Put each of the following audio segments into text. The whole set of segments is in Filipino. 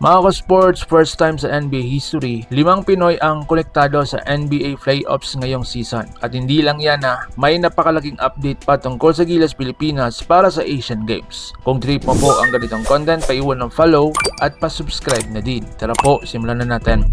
Mga ka-sports, first time sa NBA history, 5 Pinoy ang konektado sa NBA playoffs ngayong season. At hindi lang yan may napakalaking update pa tungkol sa Gilas Pilipinas para sa Asian Games. Kung trip mo po ang ganitong content, paiwan ng follow at pa-subscribe na din. Tara po, simulan na natin.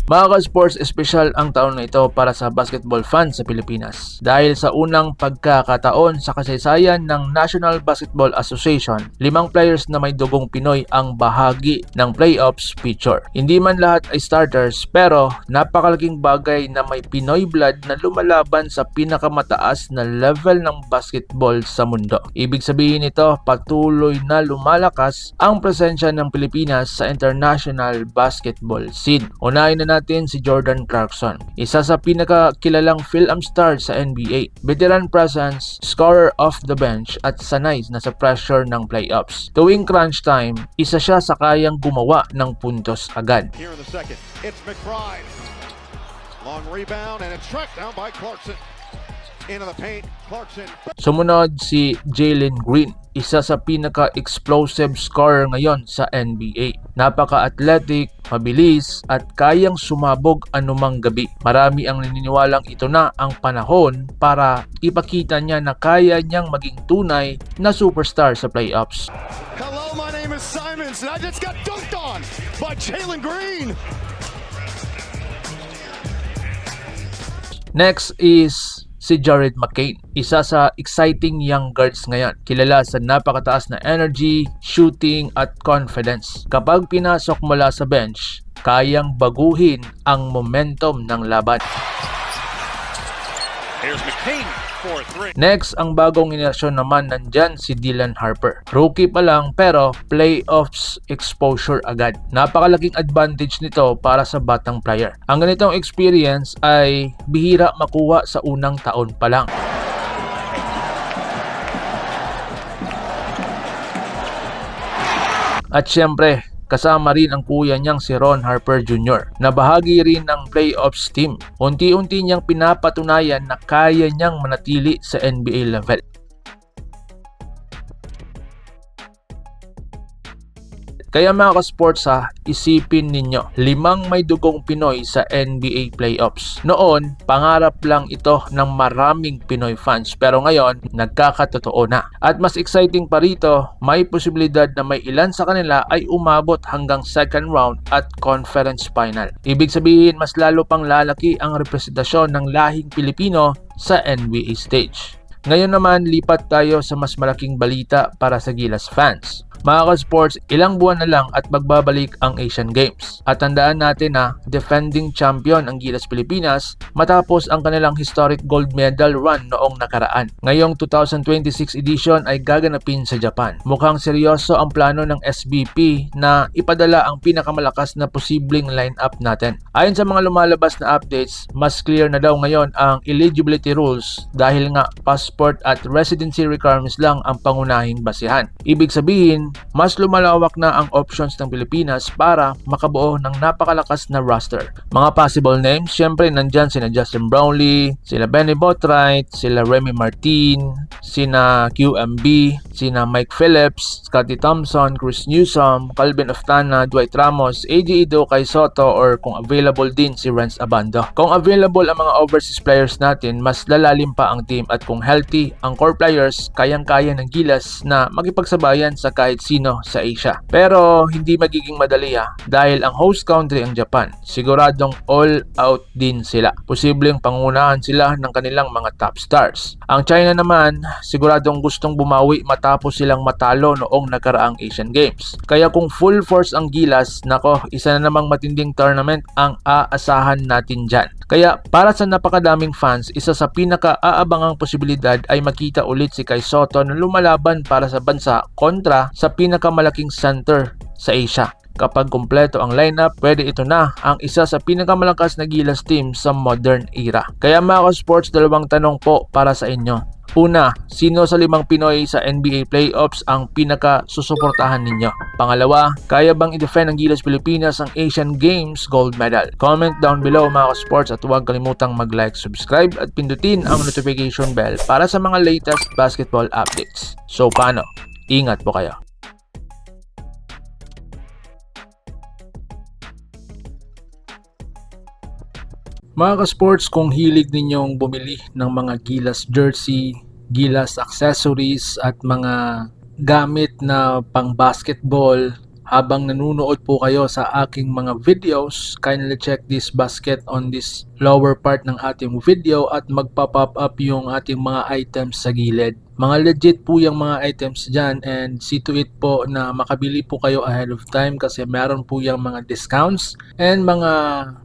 Mga ka-sports, espesyal ang taon na ito para sa basketball fans sa Pilipinas. Dahil sa unang pagkakataon sa kasaysayan ng National Basketball Association, 5 players na may dugong Pinoy ang bahagi ng playoffs picture. Hindi man lahat ay starters, pero napakalaking bagay na may Pinoy blood na lumalaban sa pinakamataas na level ng basketball sa mundo. Ibig sabihin nito, patuloy na lumalakas ang presensya ng Pilipinas sa international basketball scene. Unahin na natin si Jordan Clarkson, isa sa pinakakilalang film star sa NBA, veteran presence, scorer off the bench at sanay na sa pressure ng playoffs. Tuwing crunch time, isa siya sa kayang gumawa ng puntos agad. Here in the second, it's McBride. Long rebound and it's tracked down by Clarkson. Into the paint, Clarkson. Sumunod si Jalen Green, isa sa pinaka-explosive scorer ngayon sa NBA. Napaka-athletic, mabilis at kayang sumabog anumang gabi. Marami ang naniniwalang ito na ang panahon para ipakita niya na kaya niyang maging tunay na superstar sa playoffs. Hello, my name is Simons and I just got dunked on by Jalen Green. Next is si Jared McCain, isa sa exciting young guards ngayon. Kilala sa napakataas na energy, shooting at confidence. Kapag pinasok mula sa bench, kayang baguhin ang momentum ng laban. Here's McCain for 3. Next, ang bagong henerasyon naman nandyan si Dylan Harper. Rookie pa lang pero playoffs exposure agad. Napakalaking advantage nito para sa batang player. Ang ganitong experience ay bihira makuha sa unang taon pa lang. At syempre, kasama rin ang kuya niyang si Ron Harper Jr. na bahagi rin ng playoffs team. Unti-unti niyang pinapatunayan na kaya niyang manatili sa NBA level. Kaya mga ka-sports isipin ninyo, 5 may dugong Pinoy sa NBA playoffs. Noon, pangarap lang ito ng maraming Pinoy fans pero ngayon, nagkakatotoo na. At mas exciting pa rito, may posibilidad na may ilan sa kanila ay umabot hanggang second round at conference final. Ibig sabihin, mas lalo pang lalaki ang representasyon ng lahing Pilipino sa NBA stage. Ngayon naman, lipat tayo sa mas malaking balita para sa Gilas fans. Mga ka-sports, ilang buwan na lang at magbabalik ang Asian Games. At tandaan natin na defending champion ang Gilas Pilipinas matapos ang kanilang historic gold medal run noong nakaraan. Ngayong 2026 edition ay gaganapin sa Japan. Mukhang seryoso ang plano ng SBP na ipadala ang pinakamalakas na posibleng lineup natin. Ayon sa mga lumalabas na updates, mas clear na daw ngayon ang eligibility rules dahil nga passport at residency requirements lang ang pangunahing basihan. Ibig sabihin, mas lumalawak na ang options ng Pilipinas para makabuo ng napakalakas na roster. Mga possible names, syempre nandyan sina Justin Brownlee, sila Benny Boatwright, sila Remy Martin, sina QMB, sina Mike Phillips, Scottie Thompson, Chris Newsome, Calvin Oftana, Dwight Ramos, AJ Ido, Kai Soto, or kung available din si Renz Abando. Kung available ang mga overseas players natin, mas lalalim pa ang team at kung healthy ang core players, kayang-kaya ng Gilas na makipagsabayan sa kahit sino sa Asia. Pero hindi magiging madali dahil ang host country ang Japan. Siguradong all out din sila. Posibleng pangunahan sila ng kanilang mga top stars. Ang China naman, siguradong gustong bumawi matapos silang matalo noong nakaraang Asian Games. Kaya kung full force ang Gilas, nako, isa na namang matinding tournament ang aasahan natin dyan. Kaya para sa napakadaming fans, isa sa pinaka-aabangang posibilidad ay makita ulit si Kai Soto na lumalaban para sa bansa kontra sa pinakamalaking center sa Asia. Kapag kumpleto ang lineup, pwede ito na ang isa sa pinakamalakas na Gilas team sa modern era. Kaya mga ka-sports, 2 tanong po para sa inyo. Una, sino sa 5 Pinoy sa NBA playoffs ang pinaka-susuportahan ninyo? Pangalawa, kaya bang i-defend ng Gilas Pilipinas ang Asian Games gold medal? Comment down below mga ka-sports at huwag kalimutang mag-like, subscribe at pindutin ang notification bell para sa mga latest basketball updates. So paano? Ingat po kayo. Mga ka-sports, kung hilig ninyong bumili ng mga Gilas jersey, Gilas accessories at mga gamit na pang basketball habang nanonood po kayo sa aking mga videos, kindly check this basket on this lower part ng ating video at magpa-pop up yung ating mga items sa gilid. Mga legit po yung mga items dyan and see to it po na makabili po kayo ahead of time kasi meron po yung mga discounts and mga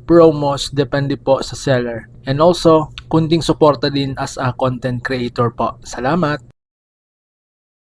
promos depende po sa seller. And also, kunting suporta din as a content creator po. Salamat!